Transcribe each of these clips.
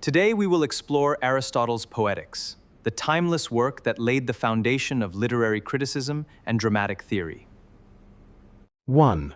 Today we will explore Aristotle's Poetics, the timeless work that laid the foundation of literary criticism and dramatic theory. 1.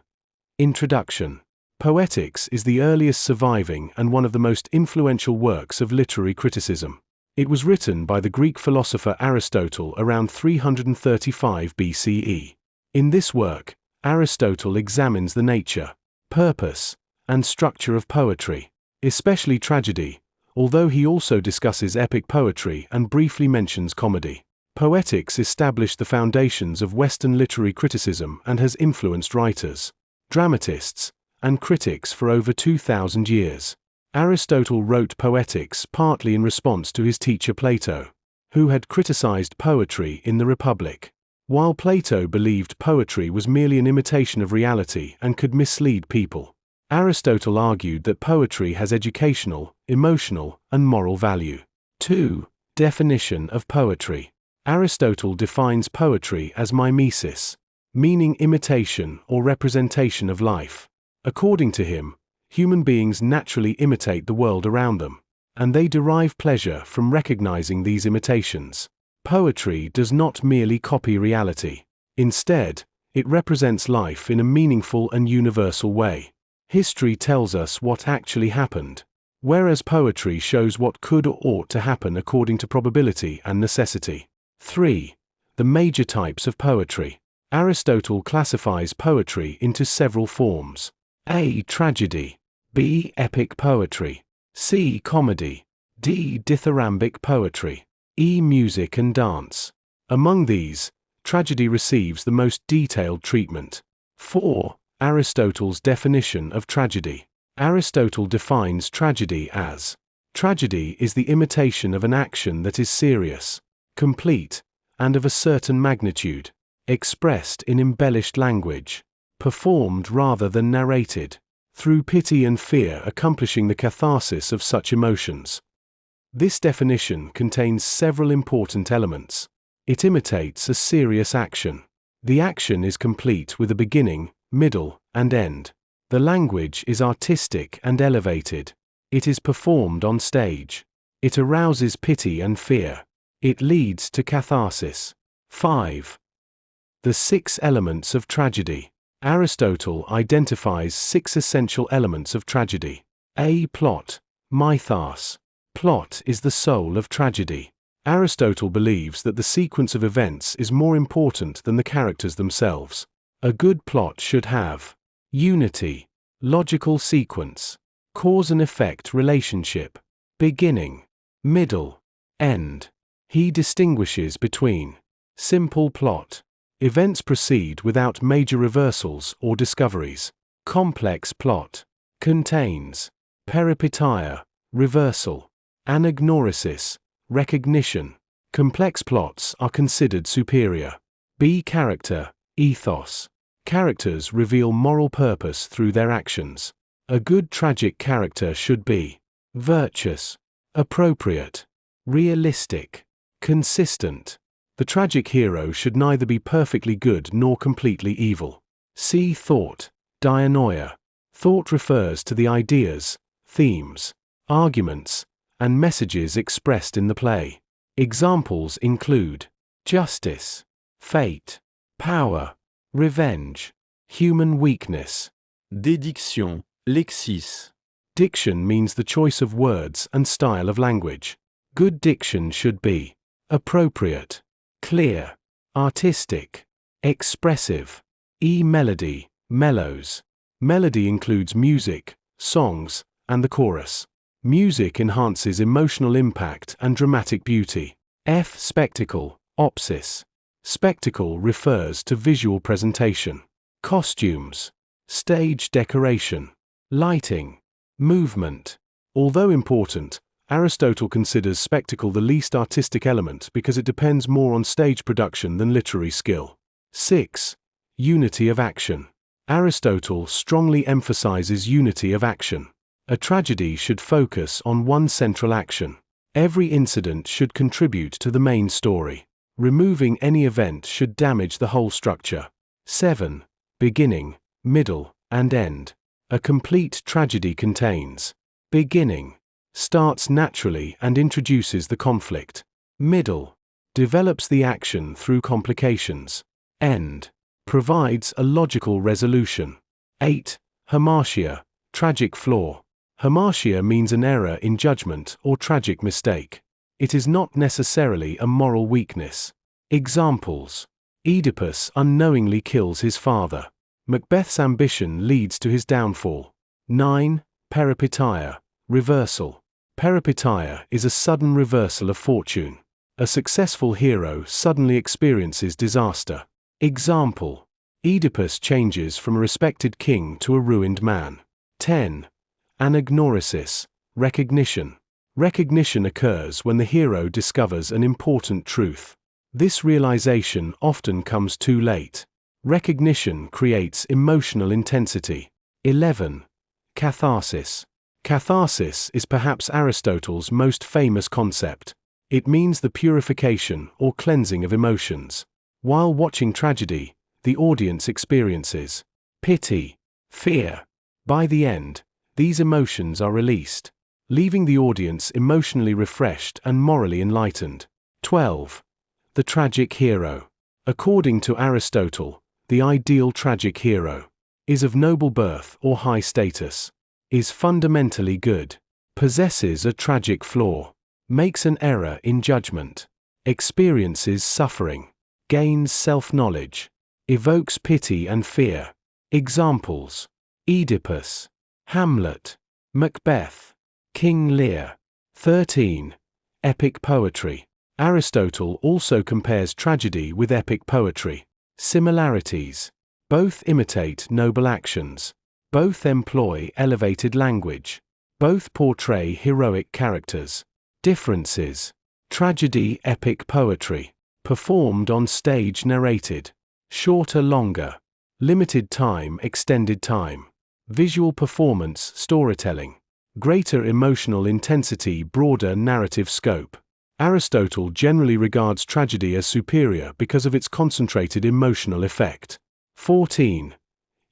Introduction. Poetics is the earliest surviving and one of the most influential works of literary criticism. It was written by the Greek philosopher Aristotle around 335 BCE. In this work, Aristotle examines the nature, purpose, and structure of poetry, especially tragedy, although he also discusses epic poetry and briefly mentions comedy. Poetics established the foundations of Western literary criticism and has influenced writers, dramatists, and critics for over 2,000 years. Aristotle wrote Poetics partly in response to his teacher Plato, who had criticized poetry in the Republic. While Plato believed poetry was merely an imitation of reality and could mislead people, Aristotle argued that poetry has educational, emotional, and moral value. 2. Definition of poetry. Aristotle defines poetry as mimesis, meaning imitation or representation of life. According to him, human beings naturally imitate the world around them, and they derive pleasure from recognizing these imitations. Poetry does not merely copy reality. Instead, it represents life in a meaningful and universal way. History tells us what actually happened, whereas poetry shows what could or ought to happen according to probability and necessity. 3. The major types of poetry. Aristotle classifies poetry into several forms. A. Tragedy. B. Epic poetry. C. Comedy. D. Dithyrambic poetry. E. Music and dance. Among these, tragedy receives the most detailed treatment. 4. Aristotle's definition of tragedy. Aristotle defines tragedy as: tragedy is the imitation of an action that is serious, complete, and of a certain magnitude, expressed in embellished language, performed rather than narrated, through pity and fear accomplishing the catharsis of such emotions. This definition contains several important elements. It imitates a serious action. The action is complete with a beginning, middle, and end. The language is artistic and elevated. It is performed on stage. It arouses pity and fear. It leads to catharsis. 5. The 6 elements of tragedy. Aristotle identifies 6 essential elements of tragedy. A. Plot. Mythos. Plot is the soul of tragedy. Aristotle believes that the sequence of events is more important than the characters themselves. A good plot should have unity, logical sequence, cause and effect relationship, beginning, middle, end. He distinguishes between simple plot. Events proceed without major reversals or discoveries. Complex plot contains peripeteia, reversal, anagnorisis, recognition. Complex plots are considered superior. B. Character, ethos. Characters reveal moral purpose through their actions. A good tragic character should be virtuous, appropriate, realistic, consistent. The tragic hero should neither be perfectly good nor completely evil. See thought, dianoia. Thought refers to the ideas, themes, arguments, and messages expressed in the play. Examples include justice, fate, power, revenge, human weakness. Dédiction, lexis. Diction means the choice of words and style of language. Good diction should be appropriate, clear, artistic, expressive. E. Melody, mellows. Melody includes music, songs, and the chorus. Music enhances emotional impact and dramatic beauty. F. Spectacle, opsis. Spectacle refers to visual presentation. Costumes, stage decoration, lighting, movement. Although important, Aristotle considers spectacle the least artistic element because it depends more on stage production than literary skill. 6. Unity of action. Aristotle strongly emphasizes unity of action. A tragedy should focus on one central action. Every incident should contribute to the main story. Removing any event should damage the whole structure. 7. Beginning, middle, and end. A complete tragedy contains beginning, Starts naturally and introduces the conflict. Middle. Develops the action through complications. End. Provides a logical resolution. 8. Hamartia. Tragic flaw. Hamartia means an error in judgment or tragic mistake. It is not necessarily a moral weakness. Examples. Oedipus unknowingly kills his father. Macbeth's ambition leads to his downfall. 9. Peripeteia. Reversal. Peripeteia is a sudden reversal of fortune. A successful hero suddenly experiences disaster. Example. Oedipus changes from a respected king to a ruined man. 10. Anagnorisis. Recognition. Recognition occurs when the hero discovers an important truth. This realization often comes too late. Recognition creates emotional intensity. 11. Catharsis. Catharsis is perhaps Aristotle's most famous concept. It means the purification or cleansing of emotions. While watching tragedy, the audience experiences pity, fear. By the end, these emotions are released, leaving the audience emotionally refreshed and morally enlightened. 12. The tragic hero. According to Aristotle, the ideal tragic hero is of noble birth or high status, is fundamentally good, possesses a tragic flaw, makes an error in judgment, experiences suffering, gains self-knowledge, evokes pity and fear. Examples. Oedipus, Hamlet, Macbeth, King Lear. 13. Epic poetry. Aristotle also compares tragedy with epic poetry. Similarities. Both imitate noble actions. Both employ elevated language. Both portray heroic characters. Differences. Tragedy, epic poetry. Performed on stage, narrated. Shorter, longer. Limited time, extended time. Visual performance, storytelling. Greater emotional intensity, broader narrative scope. Aristotle generally regards tragedy as superior because of its concentrated emotional effect. 14.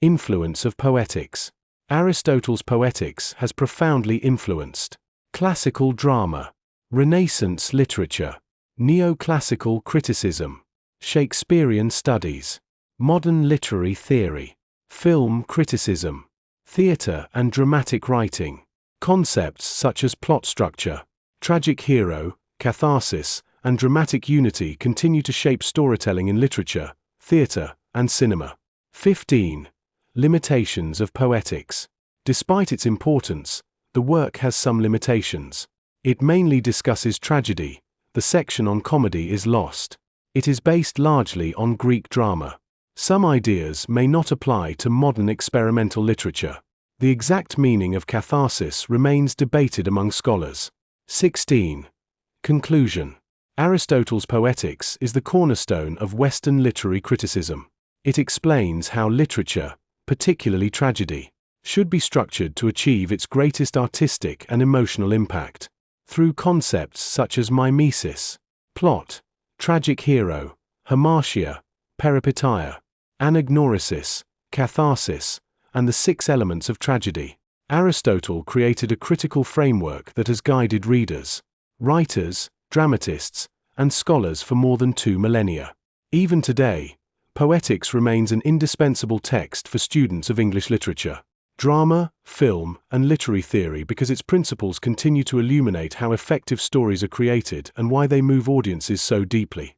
Influence of poetics. Aristotle's Poetics has profoundly influenced classical drama, Renaissance literature, neoclassical criticism, Shakespearean studies, modern literary theory, film criticism, theatre and dramatic writing. Concepts such as plot structure, tragic hero, catharsis, and dramatic unity continue to shape storytelling in literature, theatre, and cinema. 15. Limitations of poetics. Despite its importance, the work has some limitations. It mainly discusses tragedy. The section on comedy is lost. It is based largely on Greek drama. Some ideas may not apply to modern experimental literature. The exact meaning of catharsis remains debated among scholars. 16. Conclusion. Aristotle's Poetics is the cornerstone of Western literary criticism. It explains how literature, particularly tragedy, should be structured to achieve its greatest artistic and emotional impact. Through concepts such as mimesis, plot, tragic hero, hamartia, peripeteia, anagnorisis, catharsis, and the 6 elements of tragedy, Aristotle created a critical framework that has guided readers, writers, dramatists, and scholars for more than 2 millennia. Even today, Poetics remains an indispensable text for students of English literature, drama, film, and literary theory because its principles continue to illuminate how effective stories are created and why they move audiences so deeply.